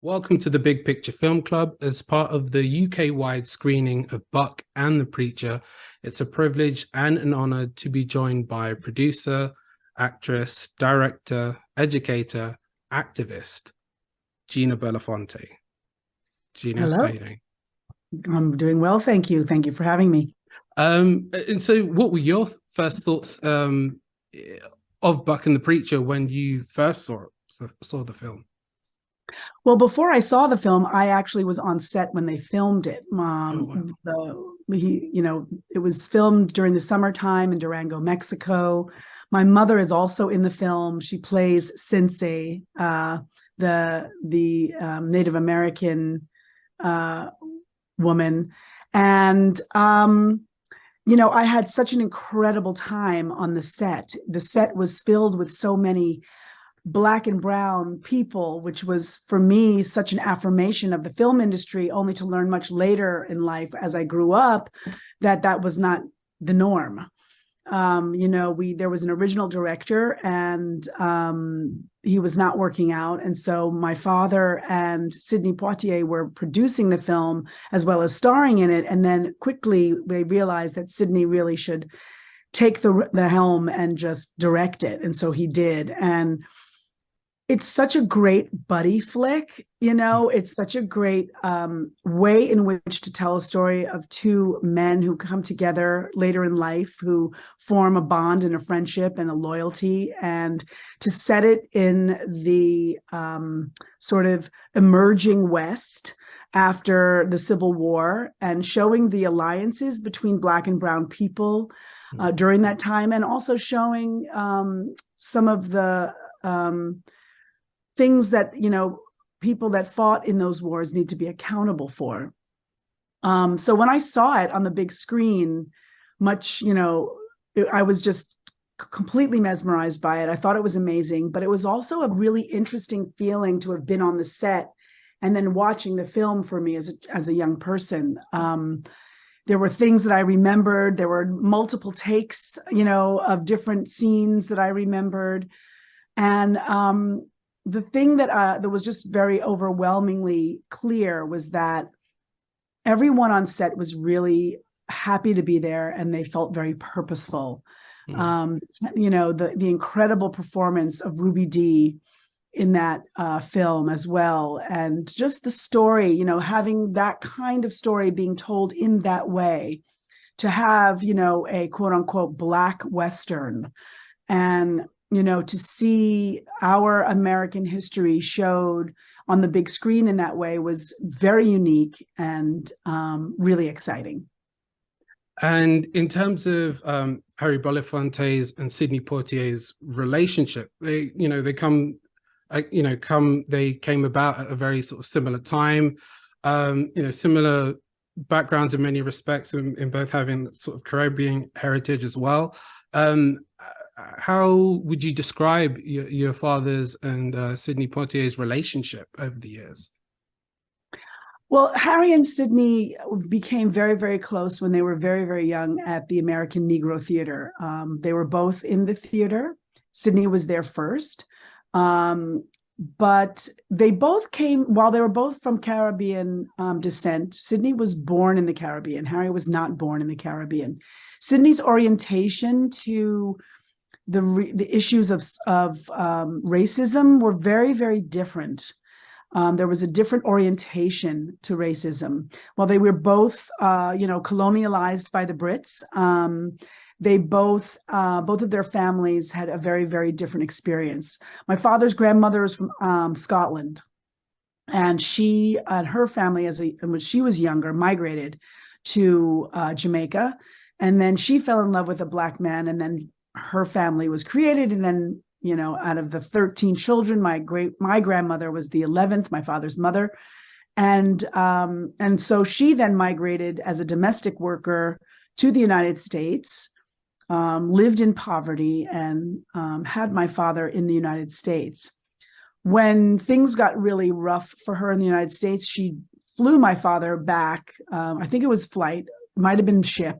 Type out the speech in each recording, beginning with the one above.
Welcome to the Big Picture Film Club. As part of the UK-wide screening of Buck and the Preacher, it's a privilege and an honor to be joined by producer, actress, director, educator, activist, Gina Belafonte. Gina, how are Hello. you doing? I'm doing well, thank you. Thank you for having me. And so what were your first thoughts of Buck and the Preacher when you first saw the film? Well, before I saw the film, I actually was on set when they filmed it. Oh, wow. It was filmed during the summertime in Durango, Mexico. My mother is also in the film. She plays Sensei, the Native American uh, woman, and I had such an incredible time on the set. The set was filled with so many Black and brown people, which was for me such an affirmation of the film industry, only to learn much later in life as I grew up that was not the norm. There was an original director, and he was not working out, and so my father and Sidney Poitier were producing the film as well as starring in it, and then quickly they realized that Sidney really should take the helm and just direct it, and so he did. And it's such a great buddy flick. It's such a great way in which to tell a story of two men who come together later in life, who form a bond and a friendship and a loyalty, and to set it in the sort of emerging West after the Civil War, and showing the alliances between Black and brown people during that time, and also showing some of the things that people that fought in those wars need to be accountable for. So when I saw it on the big screen, I was just completely mesmerized by it. I thought it was amazing, but it was also a really interesting feeling to have been on the set and then watching the film for me as a young person. There were things that I remembered. There were multiple takes, of different scenes that I remembered. And the thing that was just very overwhelmingly clear was that everyone on set was really happy to be there, and they felt very purposeful. The incredible performance of Ruby Dee in that film as well, and just the story, having that kind of story being told in that way, to have a quote unquote Black Western, and to see our American history showed on the big screen in that way was very unique and really exciting. And in terms of Harry Belafonte's and Sidney Poitier's relationship, they came about at a very sort of similar time, similar backgrounds in many respects, in both having sort of Caribbean heritage as well. How would you describe your father's and Sidney Poitier's relationship over the years? Well, Harry and Sidney became very, very close when they were very, very young at the American Negro Theater. They were both in the theater. Sidney was there first. But they both came, while they were both from Caribbean descent. Sidney was born in the Caribbean. Harry was not born in the Caribbean. Sidney's orientation to the issues of racism were very, very different. There was a different orientation to racism. While they were both, colonialized by the Brits, they both of their families had a very, very different experience. My father's grandmother is from Scotland, and she and her family, when she was younger, migrated to Jamaica, and then she fell in love with a Black man, and then her family was created. And then, out of the 13 children, my grandmother was the 11th, my father's mother. And so she then migrated as a domestic worker to the United States, lived in poverty, and had my father in the United States. When things got really rough for her in the United States, she flew my father back. I think it was flight, it might have been ship,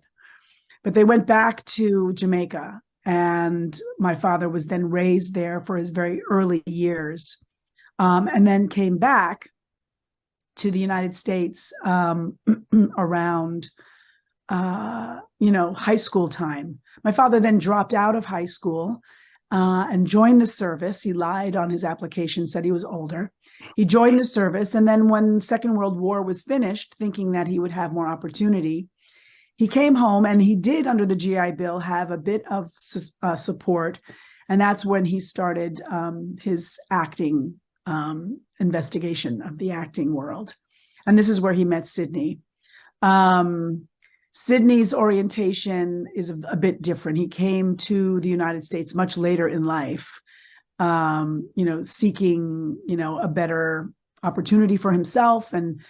but they went back to Jamaica. And my father was then raised there for his very early years, and then came back to the United States around high school time. My father then dropped out of high school and joined the service. He lied on his application, said he was older. He joined the service, and then when the Second World War was finished, thinking that he would have more opportunity, he came home, and he did, under the GI Bill, have a bit of support, and that's when he started his acting investigation of the acting world. And this is where he met Sidney. Sidney's orientation is a bit different. He came to the United States much later in life, seeking, a better opportunity for himself. And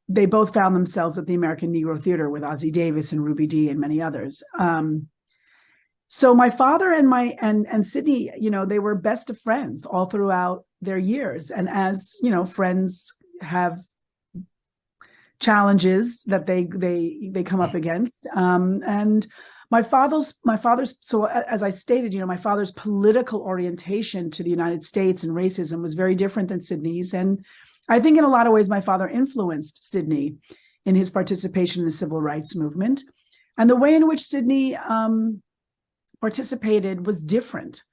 they both found themselves at the American Negro Theater with Ossie Davis and Ruby Dee and many others. So my father and Sidney, they were best of friends all throughout their years. And as, friends have challenges that they come up against. And my father's, so as I stated, my father's political orientation to the United States and racism was very different than Sidney's. And I think in a lot of ways, my father influenced Sidney in his participation in the civil rights movement. And the way in which Sidney participated was different.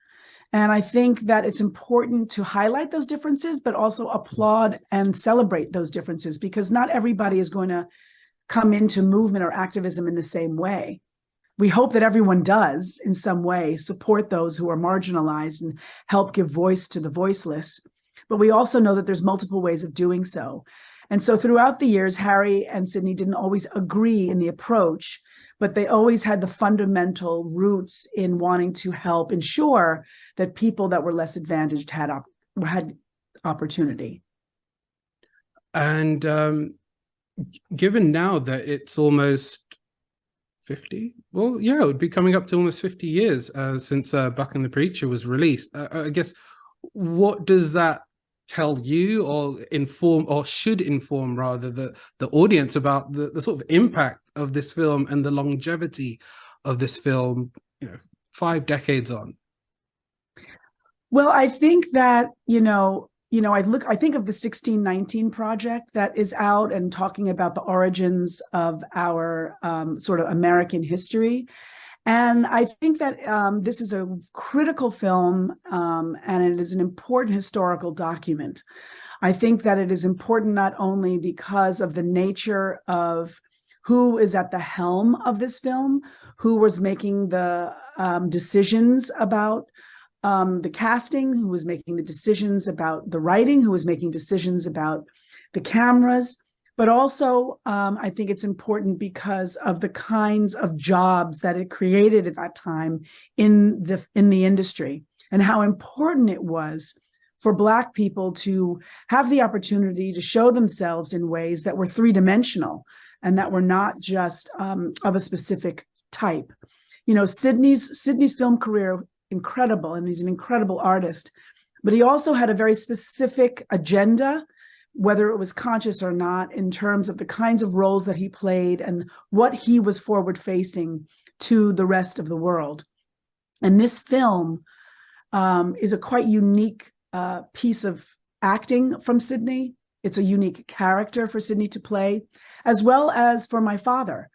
And I think that it's important to highlight those differences, but also applaud and celebrate those differences, because not everybody is going to come into movement or activism in the same way. We hope that everyone does in some way support those who are marginalized and help give voice to the voiceless. But we also know that there's multiple ways of doing so. And so throughout the years, Harry and Sidney didn't always agree in the approach, but they always had the fundamental roots in wanting to help ensure that people that were less advantaged had opportunity. And given now that it's almost 50, well, yeah, it would be coming up to almost 50 years since Buck and the Preacher was released. I guess, what does that tell you, or inform, or should inform rather, the audience about the sort of impact of this film and the longevity of this film, 5 decades on? Well, I think that, I think of the 1619 project that is out and talking about the origins of our sort of American history. And I think that this is a critical film, and it is an important historical document. I think that it is important not only because of the nature of who is at the helm of this film, who was making the decisions about the casting, who was making the decisions about the writing, who was making decisions about the cameras, but also I think it's important because of the kinds of jobs that it created at that time in the industry, and how important it was for Black people to have the opportunity to show themselves in ways that were three-dimensional and that were not just of a specific type. Sidney's film career, incredible, and he's an incredible artist, but he also had a very specific agenda, whether it was conscious or not, in terms of the kinds of roles that he played and what he was forward facing to the rest of the world. And this film is a quite unique piece of acting from Sidney. It's a unique character for Sidney to play, as well as for my father,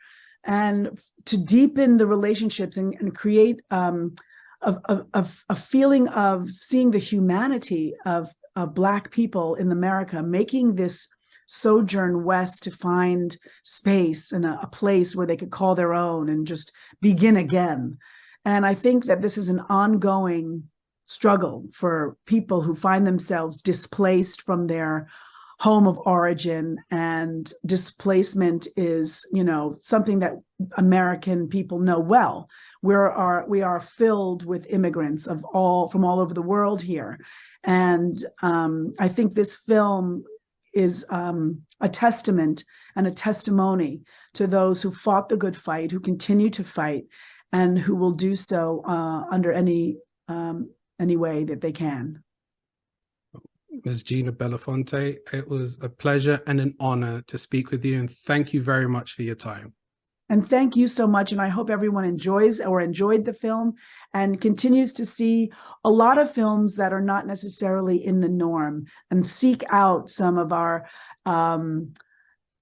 and to deepen the relationships and create a feeling of seeing the humanity of Black people in America, making this sojourn west to find space and a place where they could call their own and just begin again. And I think that this is an ongoing struggle for people who find themselves displaced from their home of origin, and displacement is, something that American people know well. We are filled with immigrants from all over the world here. And I think this film is a testament and a testimony to those who fought the good fight, who continue to fight, and who will do so under any way that they can. Ms. Gina Belafonte, it was a pleasure and an honor to speak with you, and thank you very much for your time. And thank you so much. And I hope everyone enjoyed the film and continues to see a lot of films that are not necessarily in the norm, and seek out some of our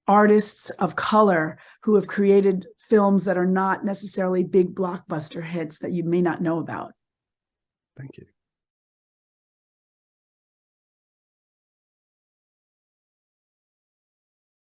artists of color who have created films that are not necessarily big blockbuster hits that you may not know about. Thank you.